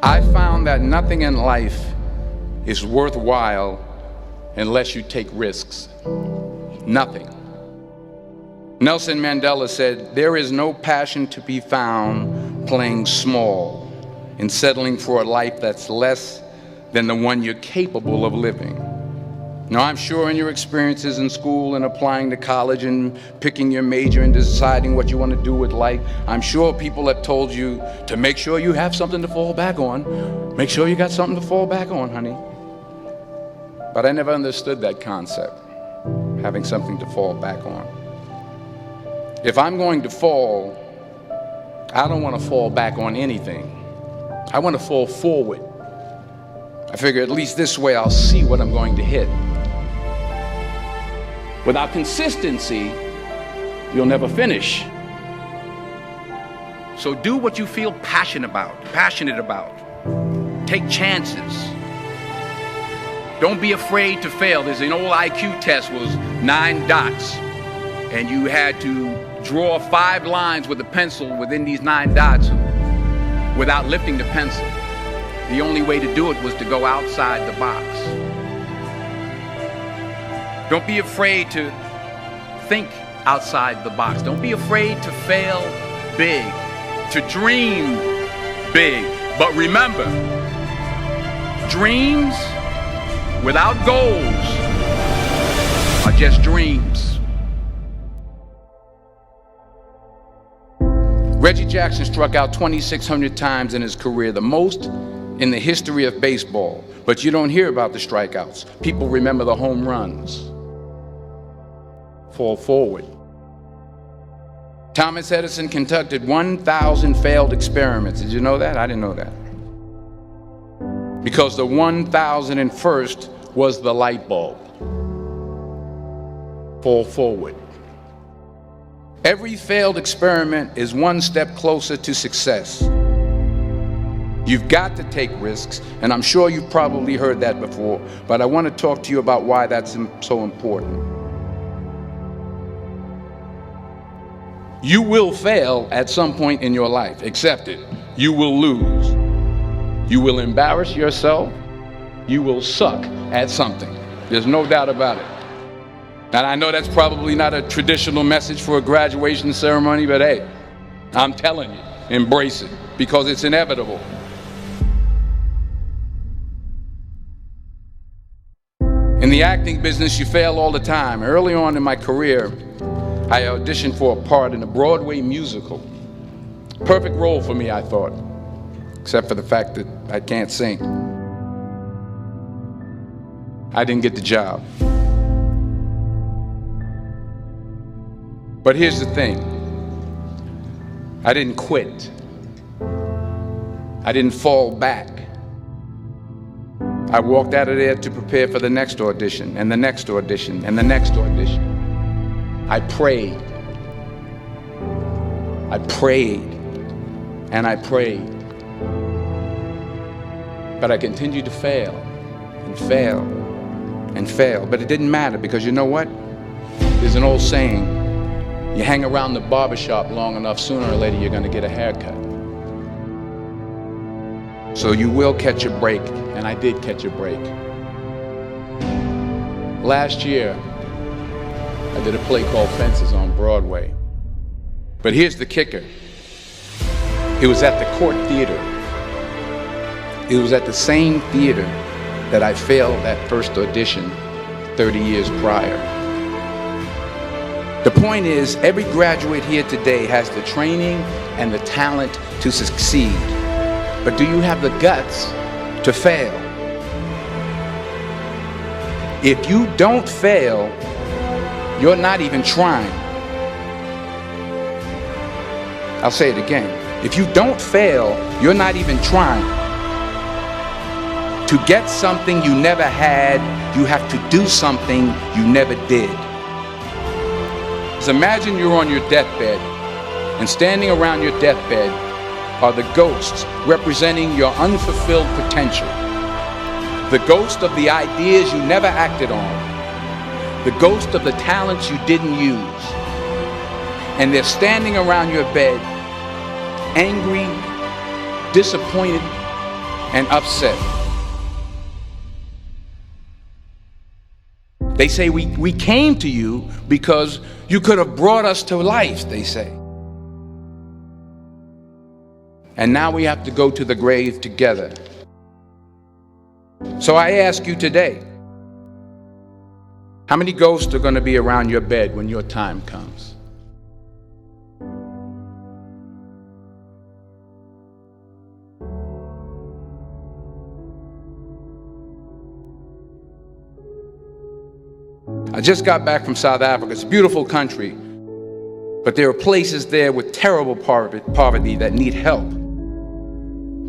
I found that nothing in life is worthwhile unless you take risks. Nothing. Nelson Mandela said, "There is no passion to be found playing small and settling for a life that's less than the one you're capable of living." Now, I'm sure in your experiences in school and applying to college and picking your major and deciding what you want to do with life, I'm sure people have told you to make sure you have something to fall back on. Make sure you got something to fall back on, honey. But I never understood that concept, having something to fall back on. If I'm going to fall, I don't want to fall back on anything. I want to fall forward. I figure at least this way I'll see what I'm going to hit. Without consistency, you'll never finish. So do what you feel passionate about. Take chances. Don't be afraid to fail. There's an old IQ test, was 9 dots, and you had to draw 5 lines with a pencil within these 9 dots without lifting the pencil. The only way to do it was to go outside the box. Don't be afraid to think outside the box. Don't be afraid to fail big, to dream big. But remember, dreams without goals are just dreams. Reggie Jackson struck out 2,600 times in his career, the most in the history of baseball. But you don't hear about the strikeouts. People remember the home runs. Fall forward. Thomas Edison conducted 1,000 failed experiments. Did you know that? I didn't know that. Because the 1,001st was the light bulb. Fall forward. Every failed experiment is one step closer to success. You've got to take risks, and I'm sure you've probably heard that before, but I want to talk to you about why that's so important. You will fail at some point in your life. Accept it. You will lose. You will embarrass yourself. You will suck at something. There's no doubt about it. And I know that's probably not a traditional message for a graduation ceremony, but hey, I'm telling you, embrace it, because it's inevitable. In the acting business, you fail all the time. Early on in my career, I auditioned for a part in a Broadway musical. Perfect role for me, I thought, except for the fact that I can't sing. I didn't get the job. But here's the thing. I didn't quit. I didn't fall back. I walked out of there to prepare for the next audition, and the next audition, and the next audition. I prayed. I prayed. And I prayed. But I continued to fail and fail and fail. But it didn't matter, because you know what? There's an old saying, you hang around the barbershop long enough, sooner or later you're going to get a haircut. So you will catch a break, and I did catch a break. Last year, I did a play called Fences on Broadway. But here's the kicker. It was at the Court Theater. It was at the same theater that I failed that first audition 30 years prior. The point is, every graduate here today has the training and the talent to succeed. But do you have the guts to fail? If you don't fail, you're not even trying. I'll say it again. If you don't fail, you're not even trying. To get something you never had, you have to do something you never did. So imagine you're on your deathbed, and standing around your deathbed are the ghosts representing your unfulfilled potential. The ghost of the ideas you never acted on. The ghost of the talents you didn't use. And they're standing around your bed, angry, disappointed, and upset. They say we came to you because you could have brought us to life, they say. And now we have to go to the grave together. So I ask you today, how many ghosts are going to be around your bed when your time comes? I just got back from South Africa. It's a beautiful country, but there are places there with terrible poverty that need help.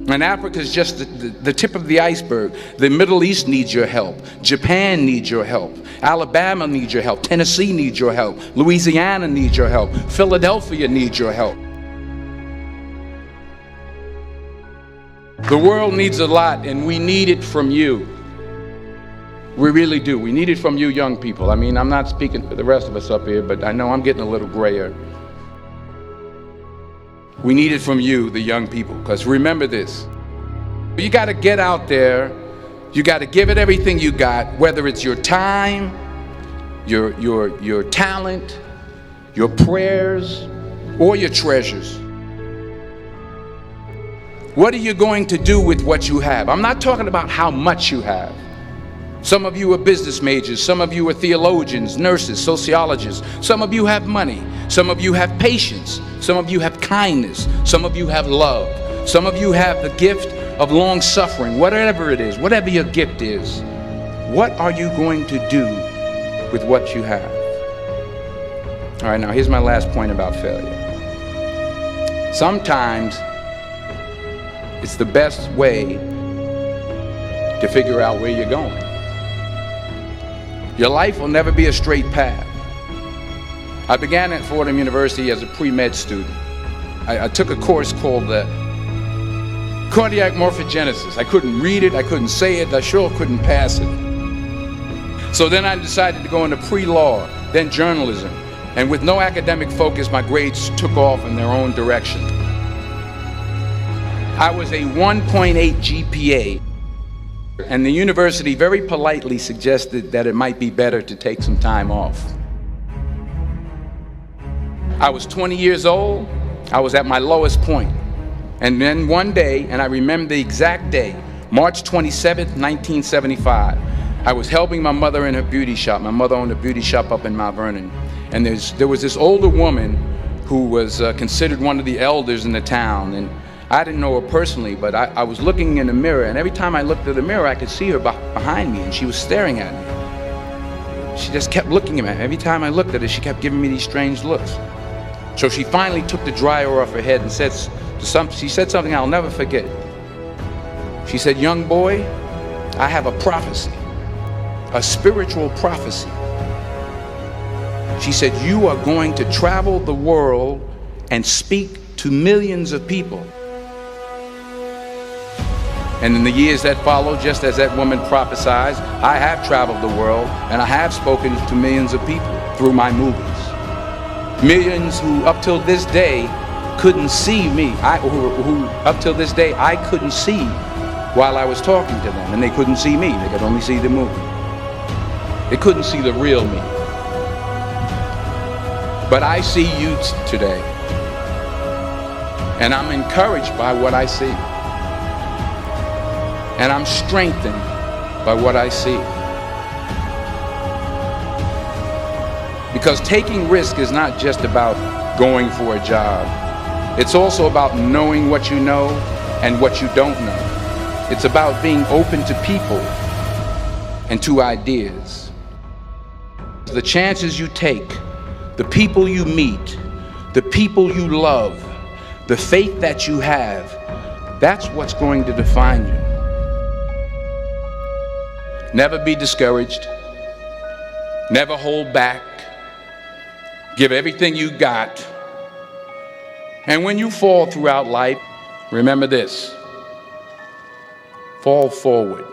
And Africa is just the tip of the iceberg. The Middle East needs your help. Japan needs your help. Alabama needs your help. Tennessee needs your help. Louisiana needs your help. Philadelphia needs your help. The world needs a lot, and we need it from you. We really do. We need it from you young people. I mean, I'm not speaking for the rest of us up here, but I know I'm getting a little grayer. We need it from you, the young people, because remember this. You got to get out there. You got to give it everything you got, whether it's your time, your talent, your prayers, or your treasures. What are you going to do with what you have? I'm not talking about how much you have. Some of you are business majors. Some of you are theologians, nurses, sociologists. Some of you have money. Some of you have patience. Some of you have kindness. Some of you have love. Some of you have the gift of long suffering. Whatever it is, whatever your gift is, what are you going to do with what you have? All right, now here's my last point about failure. Sometimes it's the best way to figure out where you're going. Your life will never be a straight path. I began at Fordham University as a pre-med student. I took a course called cardiac morphogenesis. I couldn't read it, I couldn't say it, I sure couldn't pass it. So then I decided to go into pre-law, then journalism. And with no academic focus, my grades took off in their own direction. I was a 1.8 GPA. And the university very politely suggested that it might be better to take some time off. I was 20 years old. I was at my lowest point. And then one day, and I remember the exact day, March 27th, 1975, I was helping my mother in her beauty shop. My mother owned a beauty shop up in Mount Vernon. And there was this older woman who was considered one of the elders in the town. And I didn't know her personally, but I was looking in the mirror, and every time I looked at the mirror, I could see her behind me, and she was staring at me. She just kept looking at me. Every time I looked at her, she kept giving me these strange looks. So she finally took the dryer off her head and she said something I'll never forget. She said, "Young boy, I have a prophecy, a spiritual prophecy." She said, "You are going to travel the world and speak to millions of people." And in the years that followed, just as that woman prophesied, I have traveled the world and I have spoken to millions of people through my movies. Millions who up till this day couldn't see me, who up till this day I couldn't see while I was talking to them, and they couldn't see me, they could only see the movie. They couldn't see the real me. But I see you today, and I'm encouraged by what I see. And I'm strengthened by what I see. Because taking risk is not just about going for a job. It's also about knowing what you know and what you don't know. It's about being open to people and to ideas. The chances you take, the people you meet, the people you love, the faith that you have, that's what's going to define you. Never be discouraged. Never hold back. Give everything you got. And when you fall throughout life, remember this: fall forward.